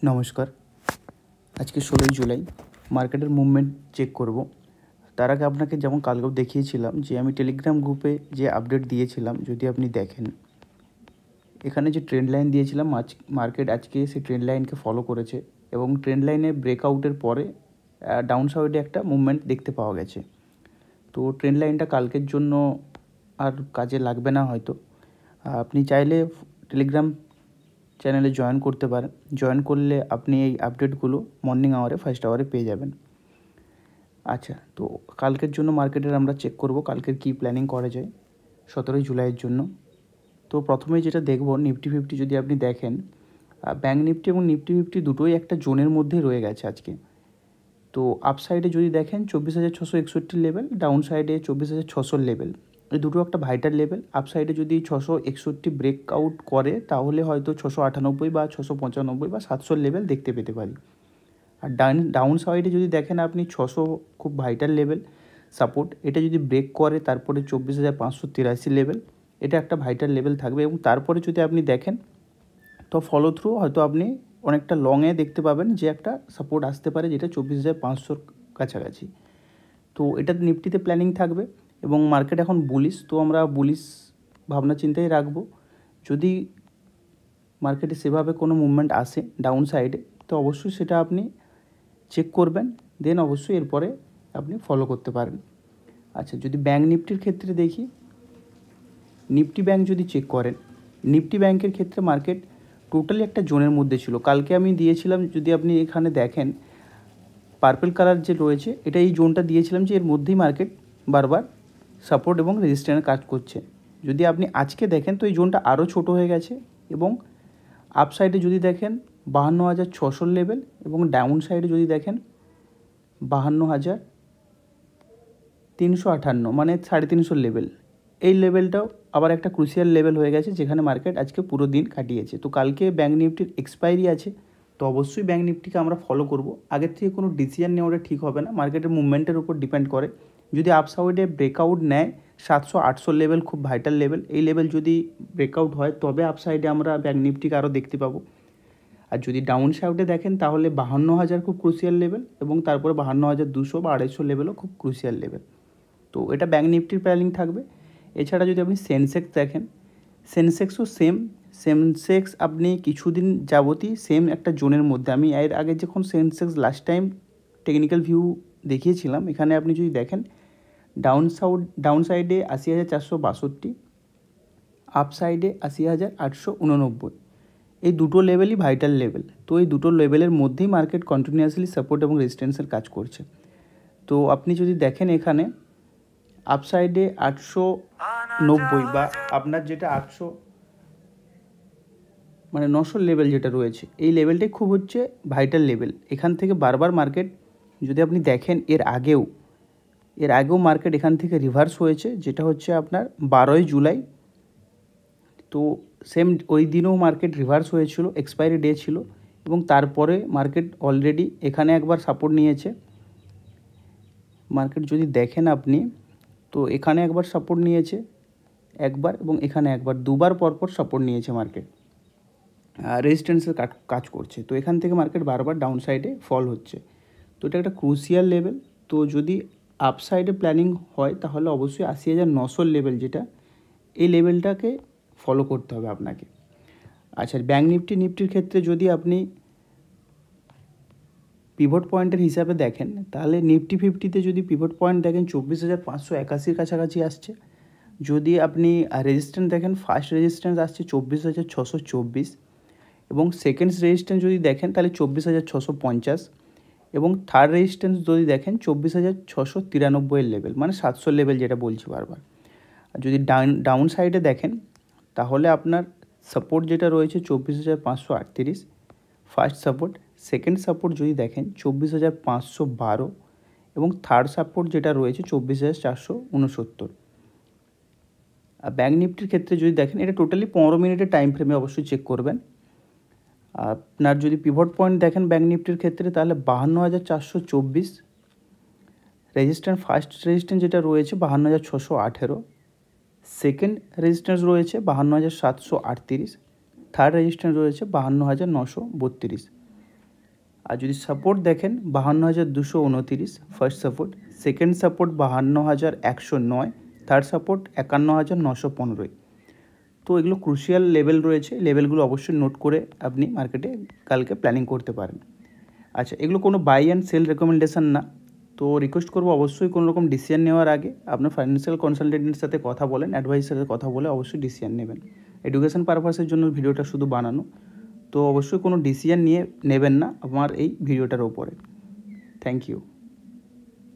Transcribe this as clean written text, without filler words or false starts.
নমস্কার। আজকে 16ই জুলাই মার্কেটের মুভমেন্ট চেক করব। তার আগে আপনাকে যেমন কালকেও দেখিয়েছিলাম যে আমি টেলিগ্রাম গ্রুপে যে আপডেট দিয়েছিলাম, যদি আপনি দেখেন এখানে যে ট্রেন্ড লাইন দিয়েছিলাম, মার্কেট আজকে সেই ট্রেন্ড লাইনকে ফলো করেছে এবং ট্রেন্ড লাইনে ব্রেকআউটের পরে ডাউন সাইডে একটা মুভমেন্ট দেখতে পাওয়া গেছে। তো ট্রেন্ড লাইনটা কালকের জন্য আর কাজে লাগবে না হয়তো। আপনি চাইলে টেলিগ্রাম চ্যানেলে জয়েন করতে পারেন। জয়েন করলে আপনি এই আপডেটগুলো মর্নিং আওয়ারে, ফার্স্ট আওয়ারে পেয়ে যাবেন। আচ্ছা, তো কালকের জন্য মার্কেটের আমরা চেক করব কালকের কী প্ল্যানিং করা যায় 17ই জুলাইয়ের জন্য। তো প্রথমেই যেটা দেখব, নিফটি ফিফটি যদি আপনি দেখেন, ব্যাঙ্ক নিফটি এবং নিফটি ফিফটি দুটোই একটা জোনের মধ্যেই রয়ে গেছে আজকে। তো আপ সাইডে যদি দেখেন 24,661 লেভেল, ডাউন সাইডে 24,600 লেভেল, এই দুটো একটা ভাইটাল লেভেল। আপ সাইডে যদি 661 ব্রেকআউট করে তাহলে হয়তো 698 বা 695 বা 700 লেভেল দেখতে পেতে পারি। আর ডাউন সাইডে যদি দেখেন আপনি 600 খুব ভাইটাল লেভেল সাপোর্ট, এটা যদি ব্রেক করে তারপরে 24,583 লেভেল, এটা একটা ভাইটাল লেভেল থাকবে। এবং তারপরে যদি আপনি দেখেন তো ফলো থ্রু হয়তো আপনি অনেকটা লংয়ে দেখতে পাবেন যে একটা সাপোর্ট আসতে পারে, যেটা 24,500 কাছাকাছি। তো এটা নিফটিতে প্ল্যানিং থাকবে এবং মার্কেট এখন বুলিশ, তো আমরা বুলিশ ভাবনা চিন্তাই রাখবো। যদি মার্কেটে সেভাবে কোনো মুভমেন্ট আসে ডাউন সাইডে তো অবশ্যই সেটা আপনি চেক করবেন, দেন অবশ্যই এরপরে আপনি ফলো করতে পারেন। আচ্ছা, যদি ব্যাঙ্ক নিফটির ক্ষেত্রে দেখি, নিফটি ব্যাঙ্ক যদি চেক করেন, নিফটি ব্যাঙ্কের ক্ষেত্রে মার্কেট টোটালি একটা জোনের মধ্যে ছিল। কালকে আমি দিয়েছিলাম, যদি আপনি এখানে দেখেন পার্পল কালার যে রয়েছে, এটা এই জোনটা দিয়েছিলাম যে এর মধ্যেই মার্কেট বারবার সাপোর্ট এবং রেজিস্ট্যান্সের কাজ করছে। যদি আপনি আজকে দেখেন তো এই জোনটা আরও ছোট হয়ে গেছে এবং আপ সাইডে যদি দেখেন 52,600 লেভেল এবং ডাউন সাইডে যদি দেখেন 52,358, মানে 350 লেভেল। এই লেভেলটাও আবার একটা ক্রুশিয়াল লেভেল হয়ে গেছে, যেখানে মার্কেট আজকে পুরো দিন কাটিয়েছে। তো কালকে ব্যাঙ্ক নিফটির এক্সপায়ারি আছে, তো অবশ্যই ব্যাঙ্ক নিফটিকে আমরা ফলো করব। আগের থেকে কোনো ডিসিশন নেওয়াটা ঠিক হবে না, মার্কেটের মুভমেন্টের উপর ডিপেন্ড করে। যদি আপ সাইডে ব্রেকআউট নেয় 700-800 লেভেল, খুব ভাইটাল লেভেল, এই লেভেল যদি ব্রেকআউট হয় তবে আপ সাইডে আমরা ব্যাঙ্ক নিফটিকে আরও দেখতে পাবো। আর যদি ডাউন সাইডে দেখেন তাহলে 52,000 খুব ক্রুশিয়াল লেভেল এবং তারপরে 52,200 বা 250 লেভেলও খুব ক্রুশিয়াল লেভেল। তো এটা ব্যাঙ্ক নিফটির প্ল্যানিং থাকবে। এছাড়া যদি আপনি সেন্সেক্স দেখেন, সেন্সেক্সও সেন্সেক্স আপনি কিছুদিন যাবতই সেম একটা জোনের মধ্যে। আমি এর আগে যখন Sensex last time technical view দেখিয়েছিলাম, এখানে আপনি যদি দেখেন ডাউন সাইডে 80,462, আপ সাইডে 80,889, এই দুটো লেভেলই ভাইটাল লেভেল। তো এই দুটো লেভেলের মধ্যেই মার্কেট কন্টিনিউয়াসলি সাপোর্ট এবং রেজিস্ট্যান্সের কাজ করছে। তো আপনি যদি দেখেন এখানে আপ সাইডে 890 বা আপনার যেটা 800 মানে 900 লেভেল যেটা রয়েছে, এই লেভেলটাই খুব হচ্ছে ভাইটাল লেভেল। এখান থেকে বারবার মার্কেট, যদি আপনি দেখেন এর আগেও মার্কেট এখান থেকে রিভার্স হয়েছে, যেটা হচ্ছে আপনার 12ই জুলাই। তো সেম ওই দিনেও মার্কেট রিভার্স হয়েছিল, এক্সপায়ারি ডে ছিল, এবং তারপরে মার্কেট অলরেডি এখানে একবার সাপোর্ট নিয়েছে। মার্কেট যদি দেখেন আপনি তো এখানে একবার সাপোর্ট নিয়েছে একবার, এবং এখানে একবার, দুবার পরপর সাপোর্ট নিয়েছে মার্কেট, রেজিস্ট্যান্সের কাজ করছে। তো এখান থেকে মার্কেট বারবার ডাউন সাইডে ফল হচ্ছে। তো এটা একটা ক্রুশিয়াল লেভেল। তো যদি আপ সাইডে প্ল্যানিং হয় তাহলে অবশ্যই 80,900 লেভেল, যেটা এই লেভেলটাকে ফলো করতে হবে আপনাকে। আচ্ছা, ব্যাঙ্ক নিফটির ক্ষেত্রে যদি আপনি পিভট পয়েন্টের হিসাবে দেখেন, তাহলে নিফটি ফিফটিতে যদি পিভট পয়েন্ট দেখেন 24,581 কাছাকাছি আসছে। যদি আপনি রেজিস্ট্যান্স দেখেন, ফার্স্ট রেজিস্ট্যান্স আসছে 24,624, এবং সেকেন্ড রেজিস্ট্যান্স যদি দেখেন তাহলে 24,650, এবং থার্ড রেজিস্ট্যান্স যদি দেখেন 24,693 লেভেল, মানে 700 লেভেল যেটা বলছি বারবার। আর যদি ডাউন সাইডে দেখেন তাহলে আপনার সাপোর্ট যেটা রয়েছে 24,538 ফার্স্ট সাপোর্ট, সেকেন্ড সাপোর্ট যদি দেখেন 24,512, এবং থার্ড সাপোর্ট যেটা রয়েছে 24,469। আর ব্যাঙ্ক নিফটির ক্ষেত্রে যদি দেখেন, এটা টোটালি 15 মিনিটের টাইম ফ্রেমে অবশ্যই চেক করবেন। আপনার যদি পিভট পয়েন্ট দেখেন ব্যাঙ্ক নিফটির ক্ষেত্রে তাহলে 52,424 রেজিস্ট্যান্স, ফার্স্ট রেজিস্ট্যান্স যেটা রয়েছে 52,618, সেকেন্ড রেজিস্ট্যান্স রয়েছে 52,738, থার্ড রেজিস্ট্যান্স রয়েছে 52,932। আর যদি সাপোর্ট দেখেন 52,229 first support, second support 52,109, third support 51,915। তো এগুলো ক্রুশিয়াল লেভেল রয়েছে, লেভেলগুলো অবশ্যই নোট করে আপনি মার্কেটে কালকে প্ল্যানিং করতে পারেন। আচ্ছা, এগুলো কোনো বাই অ্যান্ড সেল রেকমেন্ডেশন না। তো রিকোয়েস্ট করবো অবশ্যই কোনো রকম ডিসিশন নেওয়ার আগে আপনার ফাইন্যান্সিয়াল কনসালটেন্টের সাথে কথা বলেন, অ্যাডভাইসের সাথে কথা বলে অবশ্যই ডিসিশন নেবেন। এডুকেশন পারপাসের জন্য ভিডিওটা শুধু বানানো, তো অবশ্যই কোনো ডিসিশন নেবেন না আমার এই ভিডিওটার ওপরে। Thank you.